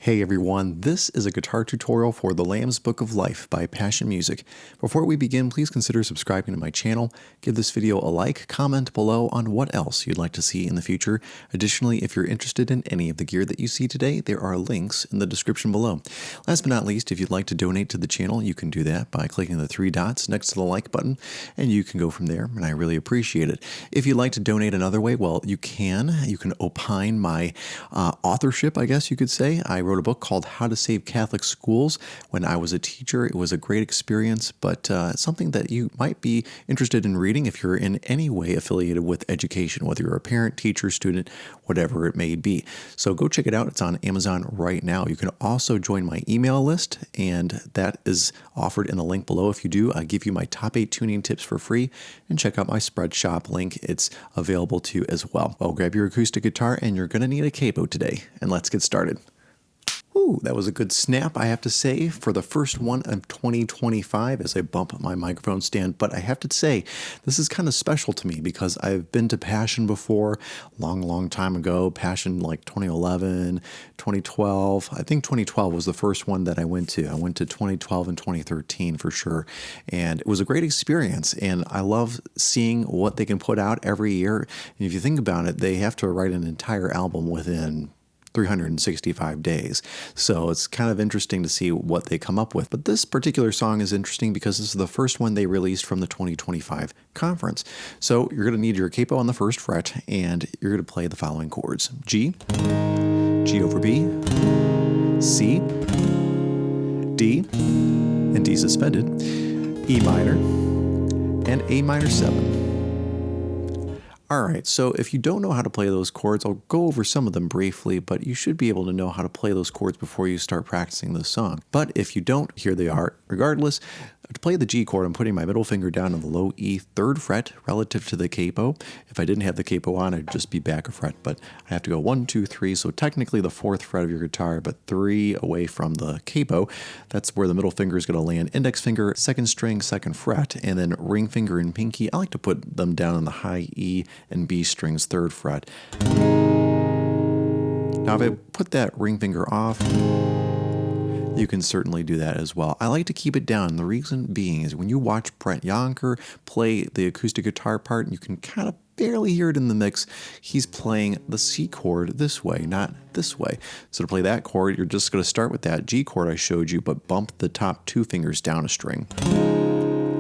Hey everyone, this is a guitar tutorial for The Lamb's Book of Life by Passion Music. Before we begin, please consider subscribing to my channel, give this video a like, comment below on what else you'd like to see in the future. Additionally, if you're interested in any of the gear that you see today, there are links in the description below. Last but not least, if you'd like to donate to the channel, you can do that by clicking the three dots next to the like button, and you can go from there, and I really appreciate it. If you'd like to donate another way, well, you can. You can opine my authorship, I guess you could say. I wrote a book called How to Save Catholic Schools when I was a teacher. It was a great experience, but something that you might be interested in reading if you're in any way affiliated with education, whether you're a parent, teacher, student, whatever it may be. So go check it out. It's on Amazon right now. You can also join my email list, and that is offered in the link below. If you do, I give you my top 8 tuning tips for free, and check out my spread shop link. It's available to you as well. Well, grab your acoustic guitar, and you're going to need a capo today, and let's get started. Ooh, that was a good snap, I have to say, for the first one of 2025 as I bump my microphone stand. But I have to say, this is kind of special to me because I've been to Passion before, long time ago. Passion like 2011, 2012. I think 2012 was the first one that I went to. I went to 2012 and 2013 for sure. And it was a great experience. And I love seeing what they can put out every year. And if you think about it, they have to write an entire album within 365 days. So it's kind of interesting to see what they come up with. But this particular song is interesting because this is the first one they released from the 2025 conference. So you're going to need your capo on the first fret, and you're going to play the following chords: G, G over B, C, D, and D suspended, E minor, and A minor 7. All right, so if you don't know how to play those chords, I'll go over some of them briefly, but you should be able to know how to play those chords before you start practicing the song. But if you don't, here they are. Regardless, to play the G chord, I'm putting my middle finger down on the low E 3rd fret relative to the capo. If I didn't have the capo on, I'd just be back a fret, but I have to go 1, 2, 3, so technically the 4th fret of your guitar, but 3 away from the capo. That's where the middle finger is going to land. Index finger, 2nd string, 2nd fret, and then ring finger and pinky, I like to put them down on the high E and B strings, 3rd fret. Now if I put that ring finger off, you can certainly do that as well. I like to keep it down. The reason being is when you watch Brett Yonker play the acoustic guitar part, you can kind of barely hear it in the mix. He's playing the C chord this way, not this way. So to play that chord, you're just going to start with that G chord I showed you, but bump the top 2 fingers down a string.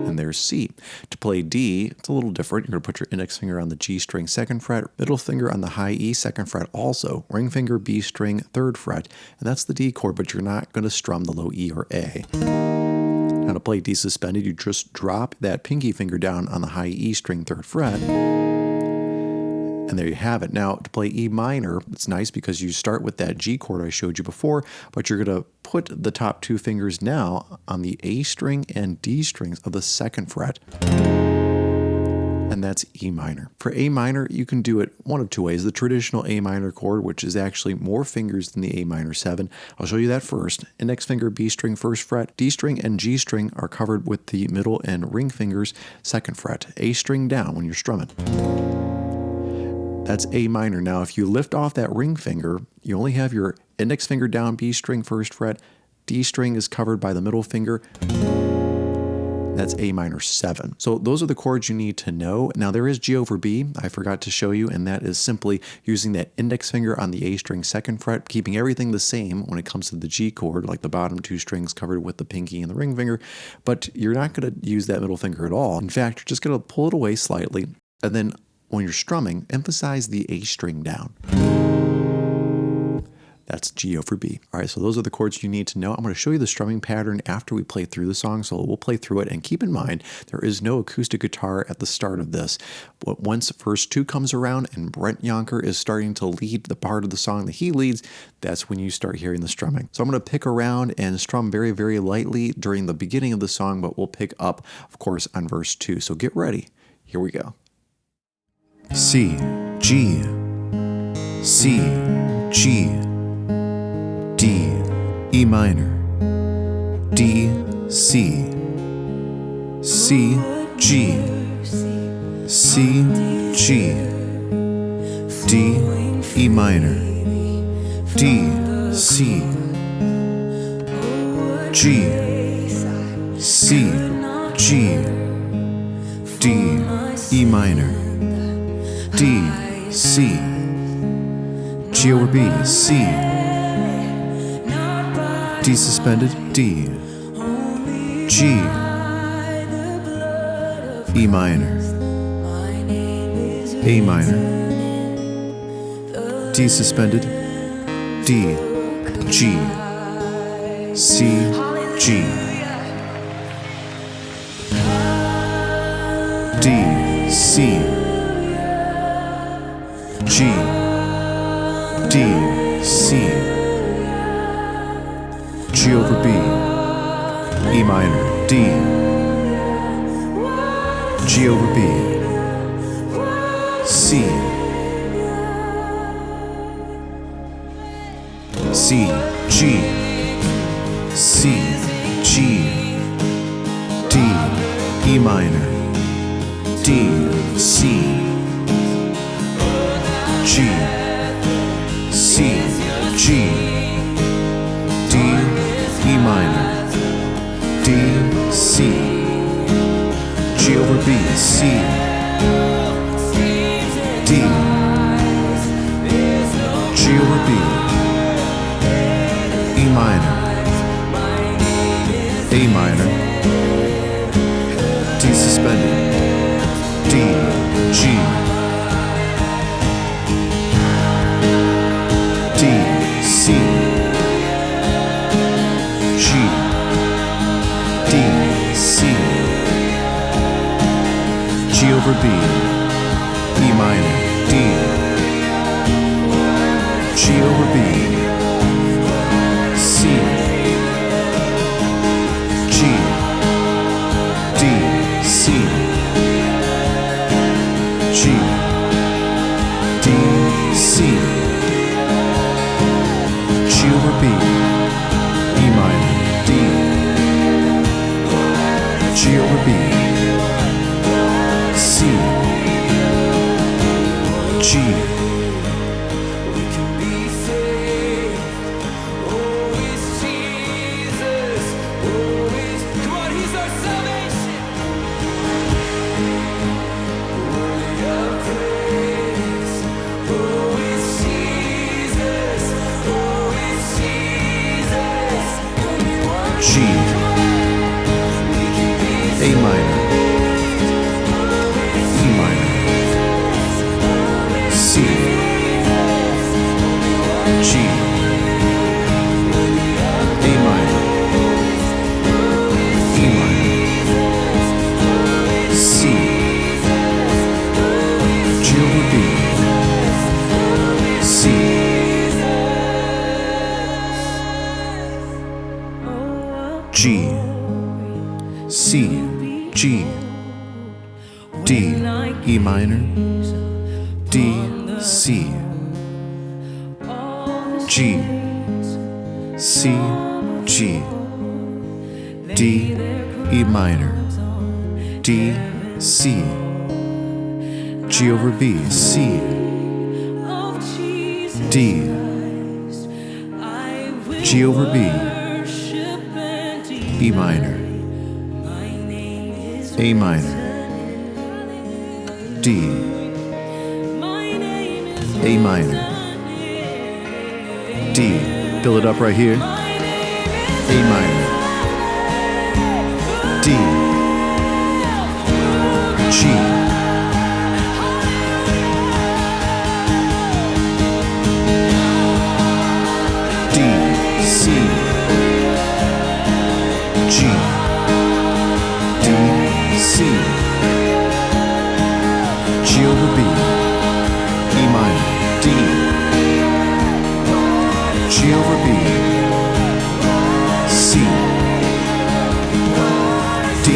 And there's C. To play D, it's a little different. You're going to put your index finger on the G string, 2nd fret, middle finger on the high E, 2nd fret also, ring finger, B string, 3rd fret, and that's the D chord, but you're not going to strum the low E or A. Now to play D suspended, you just drop that pinky finger down on the high E string, 3rd fret, and there you have it. Now, to play E minor, it's nice because you start with that G chord I showed you before, but you're going to put the top 2 fingers now on the A string and D strings of the 2nd fret, and that's E minor. For A minor, you can do it one of 2 ways. The traditional A minor chord, which is actually more fingers than the A minor 7. I'll show you that first. Index finger, B string, 1st fret. D string and G string are covered with the middle and ring fingers, 2nd fret. A string down when you're strumming. That's A minor. Now, if you lift off that ring finger, you only have your index finger down, B string, 1st fret. D string is covered by the middle finger. That's A minor 7. So those are the chords you need to know. Now there is G over B, I forgot to show you, and that is simply using that index finger on the A string, 2nd fret, keeping everything the same when it comes to the G chord, like the bottom 2 strings covered with the pinky and the ring finger, but you're not going to use that middle finger at all. In fact, you're just going to pull it away slightly, and then when you're strumming, emphasize the A string down. That's G over B. All right, so those are the chords you need to know. I'm going to show you the strumming pattern after we play through the song, so we'll play through it. And keep in mind, there is no acoustic guitar at the start of this. But once verse 2 comes around and Brett Yonker is starting to lead the part of the song that he leads, that's when you start hearing the strumming. So I'm going to pick around and strum very, very lightly during the beginning of the song, but we'll pick up, of course, on verse 2. So get ready. Here we go. C, G, C, G, D, E minor, D, C, C, G, C, G, D, E minor, D, C, G, C, G, D, E minor, D, C, G over B, C, D suspended, D, G, E minor, A minor, D suspended, D, G, C, G, D, C, G, D, C, G over B, E minor, D, G over B, C, C, G, C, G, D, E minor, D, C, G, C, G, D, E minor, D, C, G over B, C, D, G over B, E minor, A minor, D suspended, D, G, D, C, G, D, C, G over B, E minor, D, G over B, C, G, D, C, G, D, C, G over B, E minor, D, G over B, C, G, G, A minor, E minor, C, G, A minor, E minor, C, G over B, C, G, C, G, D, E minor, D, C, G, C, G, D, E minor, D, C, G over B, C, D, G over B, E minor, A minor, D, A minor, D, fill it up right here, A minor, D, G, D, C, G, D, C, G over B, E minor, D, G over B, C, D,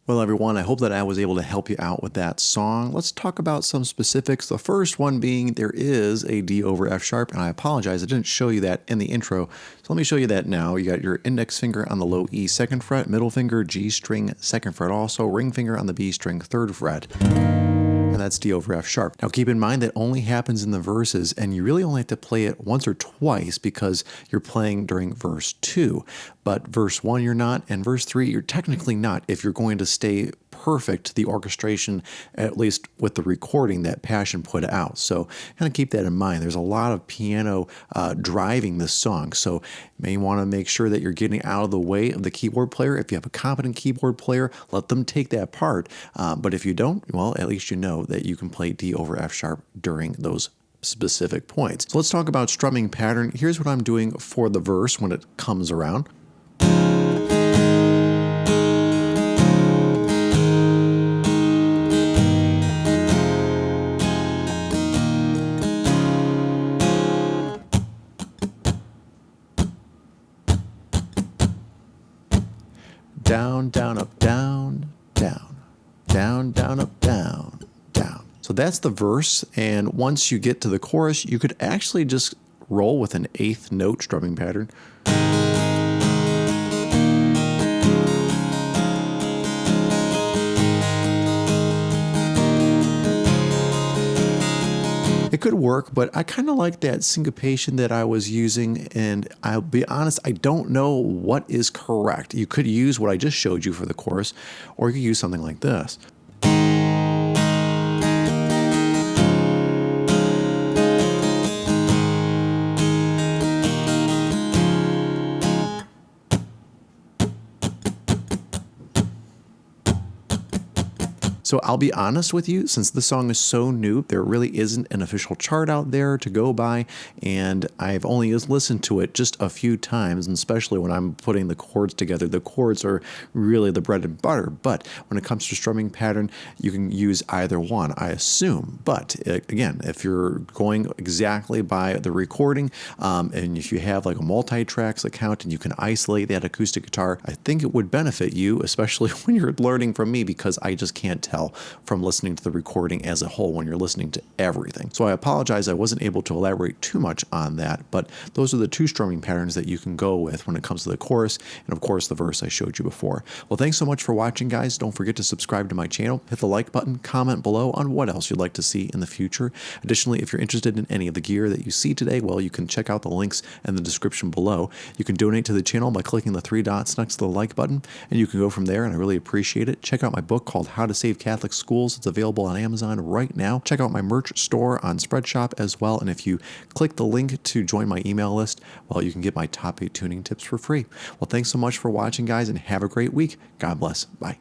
Well, everyone, I hope that I was able to help you out with that song. Let's talk about some specifics. The first one being there is a D over F sharp, and I apologize, I didn't show you that in the intro. So let me show you that now. You got your index finger on the low E second fret, middle finger G string second fret also, ring finger on the B string third fret. And that's D over F sharp. Now keep in mind that only happens in the verses, and you really only have to play it once or twice because you're playing during verse 2. But verse 1 you're not, and verse 3 you're technically not if you're going to stay perfect the orchestration, at least with the recording that Passion put out. So kind of keep that in mind. There's a lot of piano driving this song, so you may want to make sure that you're getting out of the way of the keyboard player. If you have a competent keyboard player, let them take that part. But if you don't, well, at least you know that you can play D over F sharp during those specific points. So let's talk about strumming pattern. Here's what I'm doing for the verse when it comes around. Down, down, up, down, down, down, down, up, down, down. So that's the verse, and once you get to the chorus, you could actually just roll with an 8th note strumming pattern. It could work, but I kind of like that syncopation that I was using, and I'll be honest, I don't know what is correct. You could use what I just showed you for the chorus, or you could use something like this. So I'll be honest with you, since the song is so new, there really isn't an official chart out there to go by, and I've only listened to it just a few times, and especially when I'm putting the chords together. The chords are really the bread and butter, but when it comes to strumming pattern, you can use either one, I assume. But again, if you're going exactly by the recording, and if you have like a multi-tracks account and you can isolate that acoustic guitar, I think it would benefit you, especially when you're learning from me, because I just can't tell from listening to the recording as a whole when you're listening to everything. So I apologize I wasn't able to elaborate too much on that, but those are the two strumming patterns that you can go with when it comes to the chorus and of course the verse I showed you before. Well, thanks so much for watching, guys. Don't forget to subscribe to my channel, hit the like button, comment below on what else you'd like to see in the future. Additionally, if you're interested in any of the gear that you see today, well, you can check out the links in the description below. You can donate to the channel by clicking the 3 dots next to the like button, and you can go from there, and I really appreciate it. Check out my book called How to Save Catholic Schools. It's available on Amazon right now. Check out my merch store on Spreadshop as well, and if you click the link to join my email list, well, you can get my top 8 tuning tips for free. Well, thanks so much for watching, guys, and have a great week. God bless. Bye.